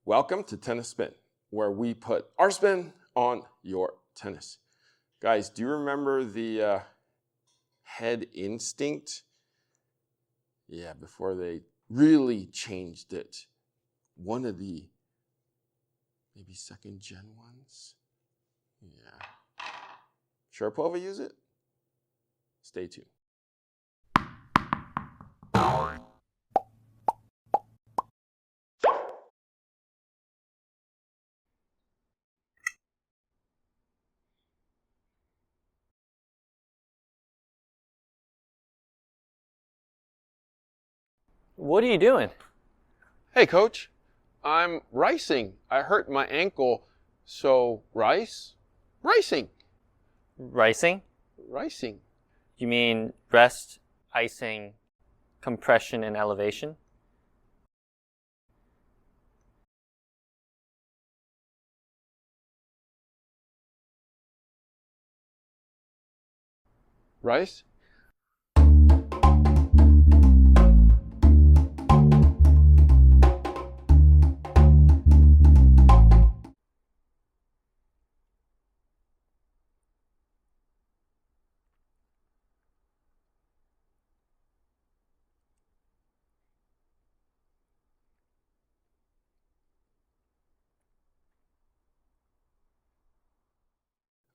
Welcome to Tennis Spin, where we put our spin on your tennis. Guys, do you remember the Head Instinct? Yeah, before they really changed it. One of the maybe second gen ones. Yeah. Sharapova use it? Stay tuned. What are you doing? Hey, coach. I'm ricing. I hurt my ankle, so rice? Ricing. Ricing? Ricing. You mean rest, icing, compression, and elevation? Rice?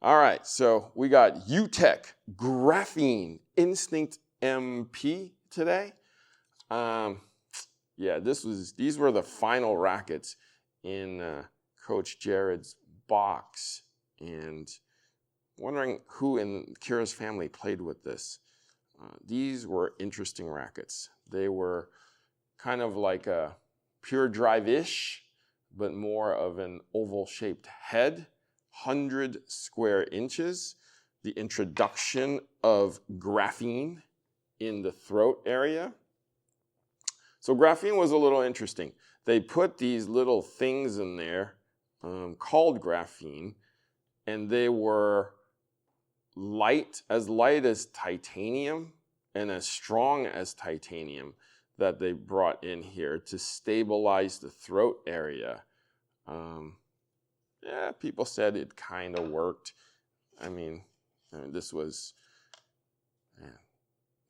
All right, so we got UTech Graphene Instinct MP today. Yeah, these were the final rackets in Coach Jared's box, and wondering who in Kira's family played with this. These were interesting rackets. They were kind of like a pure drive-ish, but more of an oval-shaped head. 100 square inches, the introduction of graphene in the throat area. So graphene was a little interesting. They put these little things in there called graphene, and they were as light as titanium and as strong as titanium that they brought in here to stabilize the throat area. Yeah, people said it kind of worked. I mean, this was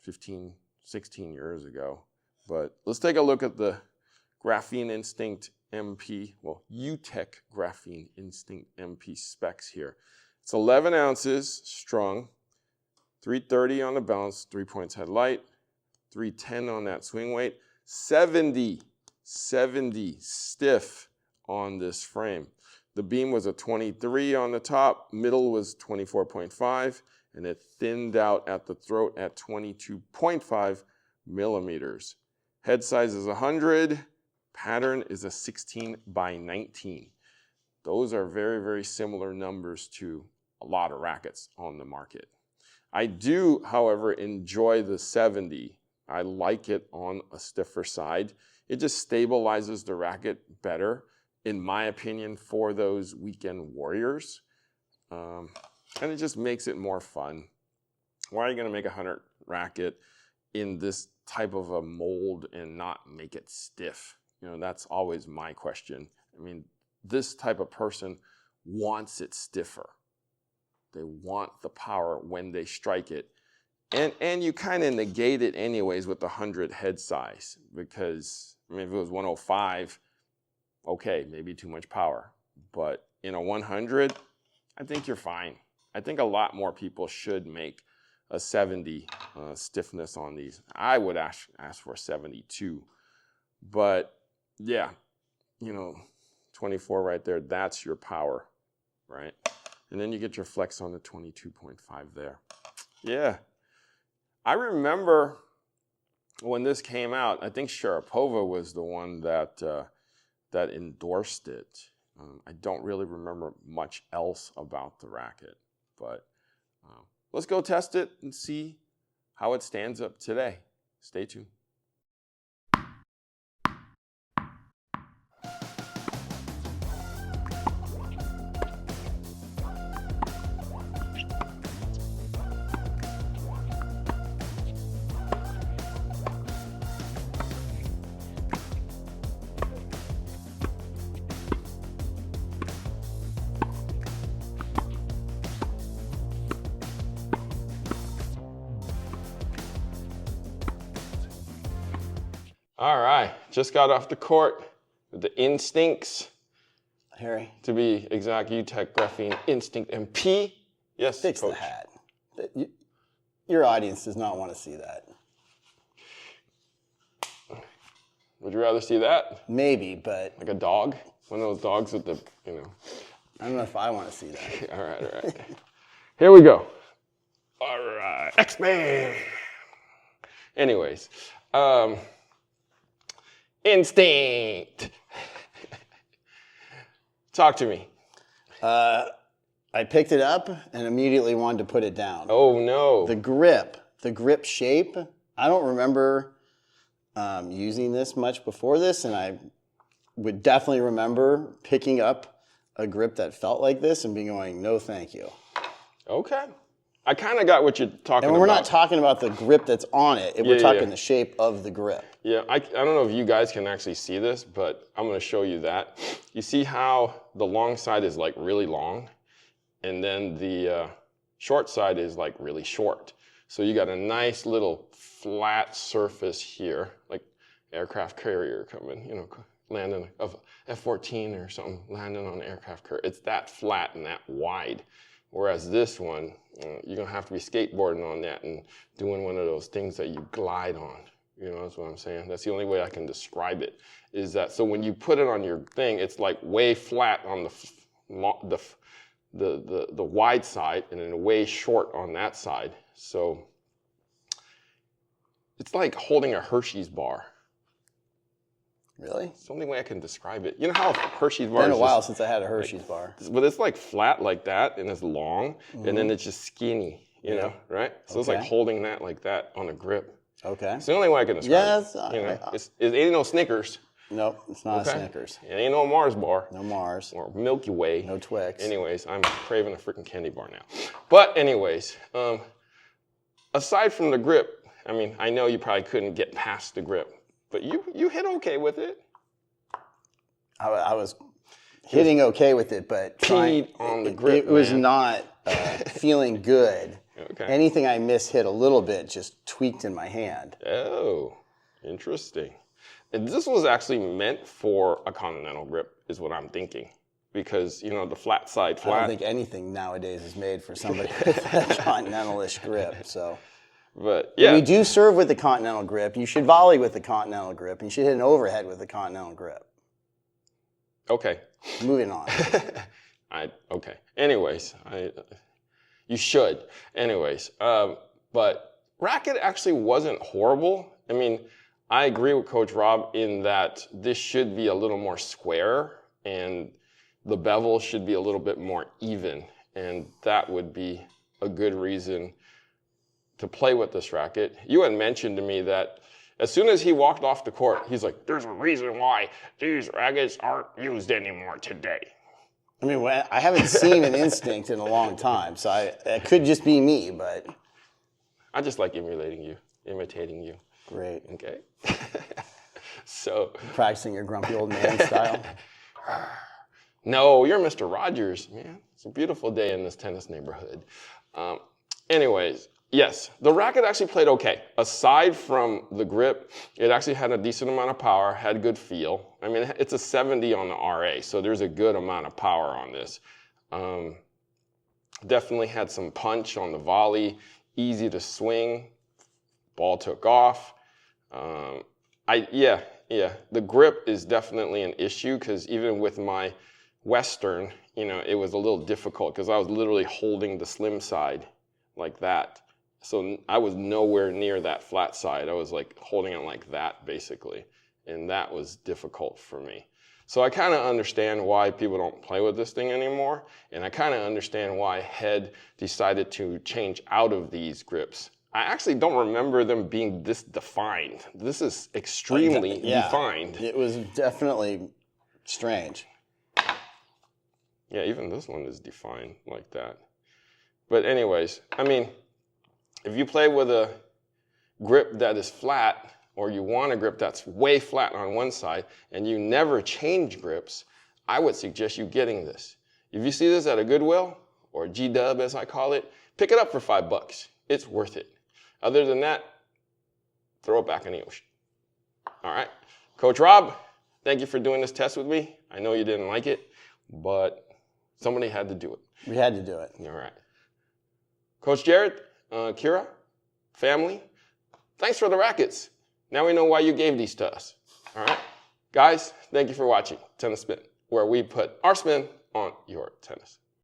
15, 16 years ago. But let's take a look at the Graphene Instinct MP, well, UTech Graphene Instinct MP specs here. It's 11 ounces strung, 330 on the bounce, 3 points head light, 310 on that swing weight, 70 stiff on this frame. The beam was a 23 on the top, middle was 24.5, and it thinned out at the throat at 22.5 millimeters. Head size is 100, pattern is a 16 by 19. Those are very, very similar numbers to a lot of rackets on the market. I do, however, enjoy the 70. I like it on a stiffer side. It just stabilizes the racket better, in my opinion, for those weekend warriors. And it just makes it more fun. Why are you gonna make a 100 racket in this type of a mold and not make it stiff? You know, that's always my question. I mean, this type of person wants it stiffer. They want the power when they strike it. And you kind of negate it anyways with the 100 head size, because I mean, if it was 105, okay, maybe too much power. But in a 100, I think you're fine. I think a lot more people should make a 70 stiffness on these. I would ask for 72. But yeah, you know, 24 right there, that's your power, right? And then you get your flex on the 22.5 there. Yeah. I remember when this came out, I think Sharapova was the one that endorsed it. I don't really remember much else about the racket, but let's go test it and see how it stands up today. Stay tuned. All right, just got off the court with the Instincts. Harry, To be exact, UTech Graphene Instinct MP. Yes, fix Coach. the hat. Your audience does not want to see that. Would you rather see that? Maybe, but Like a dog? One of those dogs with the, you know. I don't know if I want to see that. All right. Here we go. All right, X-Men. Anyways, Instinct. Talk to me. I picked it up and immediately wanted to put it down. Oh no. The grip shape, I don't remember using this much before this, and I would definitely remember picking up a grip that felt like this and being going, no thank you. Okay. I kind of got what you're talking about. And we're not talking about the grip that's on it. We're talking the shape of the grip. Yeah, I don't know if you guys can actually see this, but I'm going to show you that. You see how the long side is like really long, and then the short side is like really short. So you got a nice little flat surface here, like aircraft carrier coming, you know, landing of F-14 or something, landing on an aircraft carrier. It's that flat and that wide. Whereas this one, you're going to have to be skateboarding on that and doing one of those things that you glide on. You know, that's what I'm saying. That's the only way I can describe it, is that so when you put it on your thing, it's like way flat on the wide side and then way short on that side. So it's like holding a Hershey's bar. Really? It's the only way I can describe it. You know how a Hershey's bar It's been is a while just, since I had a Hershey's bar. but it's like flat like that and it's long and then it's just skinny, you know, right? So it's like holding that like that on a grip. Okay. It's the only way I can describe it. Yeah, You know, it ain't no Snickers. Nope, it's not a Snickers. It ain't no Mars bar. No Mars. Or Milky Way. No Twix. Anyways, I'm craving a freaking candy bar now. But anyways, aside from the grip, I mean, I know you probably couldn't get past the grip, but you hit okay with it. I was hitting okay with it, but on the grip, it was man. not feeling good. Okay. Anything I hit a little bit just tweaked in my hand. Oh, interesting. And this was actually meant for a continental grip, is what I'm thinking. Because, you know, the flat side flat. I don't think anything nowadays is made for somebody with a continental-ish grip. So, But yeah. we do serve with the continental grip. You should volley with the continental grip. And you should hit an overhead with the continental grip. Okay. Moving on. Okay. Anyways, you should. Anyways, but Racket actually wasn't horrible. I mean, I agree with Coach Rob in that this should be a little more square and the bevel should be a little bit more even. And that would be a good reason to play with this racket. You had mentioned to me that as soon as he walked off the court, he's like, there's a reason why these rackets aren't used anymore today. I mean, I haven't seen an Instinct in a long time, so it could just be me, but... I just like imitating you. Great. Okay. So... Practicing your grumpy old man style. No, you're Mr. Rogers, man. It's a beautiful day in this tennis neighborhood. Anyways, yes, the racket actually played okay. Aside from the grip, it actually had a decent amount of power, had good feel. I mean, it's a 70 on the RA, so there's a good amount of power on this. Definitely had some punch on the volley, easy to swing. Ball took off. The grip is definitely an issue because even with my Western, you know, it was a little difficult because I was literally holding the slim side like that. So I was nowhere near that flat side. I was like holding it like that basically. And that was difficult for me. So I kind of understand why people don't play with this thing anymore. And I kind of understand why Head decided to change out of these grips. I actually don't remember them being this defined. This is extremely defined. It was definitely strange. Yeah, even this one is defined like that. But anyways, I mean, if you play with a grip that is flat, or you want a grip that's way flat on one side, and you never change grips, I would suggest you getting this. If you see this at a Goodwill, or G-Dub as I call it, pick it up for $5. It's worth it. Other than that, throw it back in the ocean. All right. Coach Rob, thank you for doing this test with me. I know you didn't like it, but somebody had to do it. We had to do it. All right. Coach Jared, Kira, family, thanks for the rackets. Now we know why you gave these to us. All right. Guys, thank you for watching Tennis Spin, where we put our spin on your tennis.